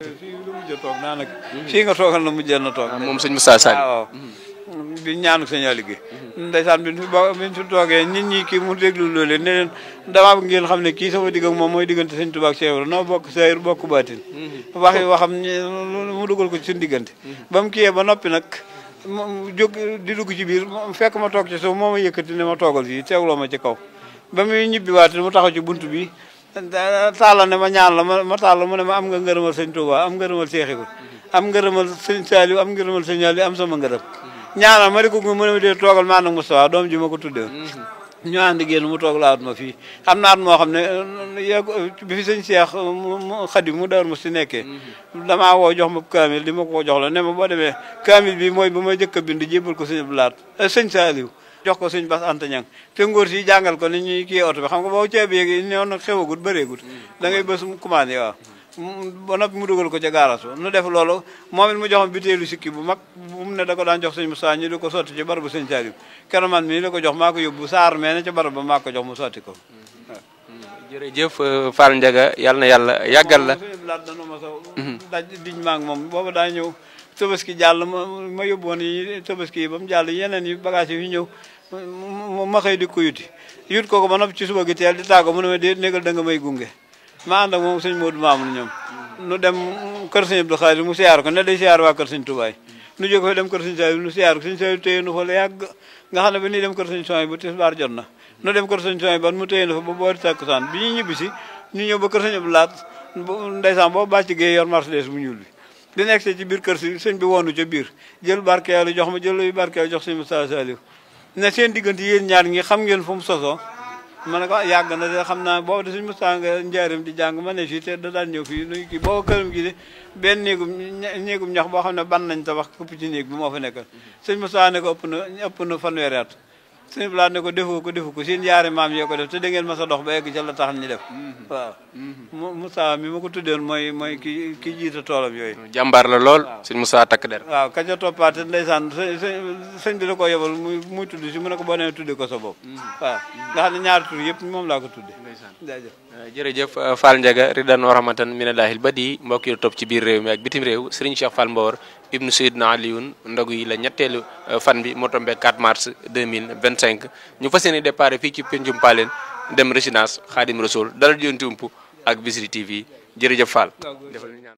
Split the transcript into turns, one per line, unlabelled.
fii lu mujj a toog daanaka. fii nga toogal na mujjee na toog.
moom sëñ Moussa Sall.
waaw bi ñaanu sëñ Aliou gi. ndeysaan bi ñu fi toogee nit ñi kii mu déglu loolu ne leen damaa bëgg ngeen xam ne kii sama digg ak moom mooy diggante sëñ Tuubaa ak Cheikh Ibra noo bokk sayir bokk baatin. waxam mu dugal ko ci suñu diggante. ba mu kiyee ba noppi nag mu jóg di dugg ci biir fekk ma toog ci suuf moo ma yëkkati ne ma toogal fii teewloo ma ci kaw ba muy ñibbiwaat mu taxaw ci buntu bi. taala ne ma ñaan la ma taala mu ne ma am nga ngërëmal sëñ Touba am ngërëmal Cheikh Ibra am ngërëmal sëñ Saliou am ngërëmal sëñ Aliou am sama ngërëm ñaanal ma di ko mu ne ma dee toogal maa nag Moustapha doom ji ma ko tuddee ñu ànd génn mu toog laawut ma fii am na at moo xam ne yegg bi fi sëñ Cheikh Khadim mu Daaru Musti nekkee damaa woo jox ma kaamil di ma ko jox la ne ma boo demee kaamil bi mooy ba ma jëkk a bind jébbal ko sëñ Abdou Lahad sëñ Saliou jox ko sëñ Bass Anta Ñang te ngóor si jàngal ko ni ñuy kii oto bi xam nga boo ceeb yéegi newoon nag xewagut bëreegut da ngay bës commandé waaw ba noppi mu dugal ko ca gaarasu nu def loolu moom it mu joxam biteelu sikki bu mag bu mu ne da ko daan jox sëñ Moussa ñu di ko sotti ci barabu sëñ Saliou keroog man mii la ko jox maa ko yóbbu saar mee ne ca barab ba maa ko jox mu sotti ko
jërëjëf Fall Ndiaga yàlla na yàlla yàggal la
sëñ laat dana ma saw daj diñ maag moom booba daa ñëw tabaski jàll ma yóbbu woon yi tabaski yi ba mu jàll yeneen yi bagage yi fi ñëw ma xëy di ko yuti yut ko ba noppi ci suba gi teel di tàggo mu ne ma dee négal da nga may gunge ma ànd ak moom sëñ Modou Mamoun ñoom nu dem kër sëñ Abdou Khadir mu siyaar ko ne day siyaar waa kër sëñ Touba nu jóge fa dem kër sëñ Saliou nu siyaar ko sëñ Saliou téye nu fa la yàgg nga xam ne ba nii dem kër sëñ Soy ba tisbaar jot na nu dem kër sëñ Soy ba mu téye nu fa ba boori takkusaan bi ñu ñibbi si ñu ñëw ba kër sëñ Abdou Lahad ndeysaan boobu bàcc gee yor Mercedes bu ñuul bi nekk ci biir kër si sëñ bi woonu ca biir jël barkeelu jox ma jël barkeelu jox sëñ Moussa Saliou ne seen diggante yéen ñaar ñi xam ngeen fu mu sosoo ma ne ko yàgg na de xam naa boobu de suñu Moussa nga njaarim di jàng ma ne fii te da daan ñëw fii nuy kii booba këram gi de benn néegum ñax boo xam ne ban nañ tabax këpp ci néeg bi moo fa nekkal sëñ Moussa ne ko ëpp na fanweeri at sëñ Blaat ne ko defu ko seen yaari maam yee ko def te da ngeen ma sa dox ba egg ca la tax ñu def waaw Moussa mi ma ko tuddeen mooy ki jiite toolam yooyu
jàmbaar la lool sëñ Moussa takk der
waaw ka ca toppaate ndeysaan sëñ bi da ko yebal muy tudd si mu ne ko boo nee tudde ko sa bopp waaw nga xam ne ñaari tur yëpp moom laa ko tudde
jërëjëf Fall Ndiaga ridan wa rahmatan minallahil badi mbokk yi topp ci biir réew mi ak bitim réew Serigne Cheikh Fall Mbawar ibnu Seydina Alioune ndogu yi la ñetteelu fan bi moo tombé 4 mars 2025 ñu fas yéene départ fii ci Pencum Paleen dem résidence Khadim Rassoul dara di yonti ump ak Bichri TV jërëjëf Fall defal ñu ñaan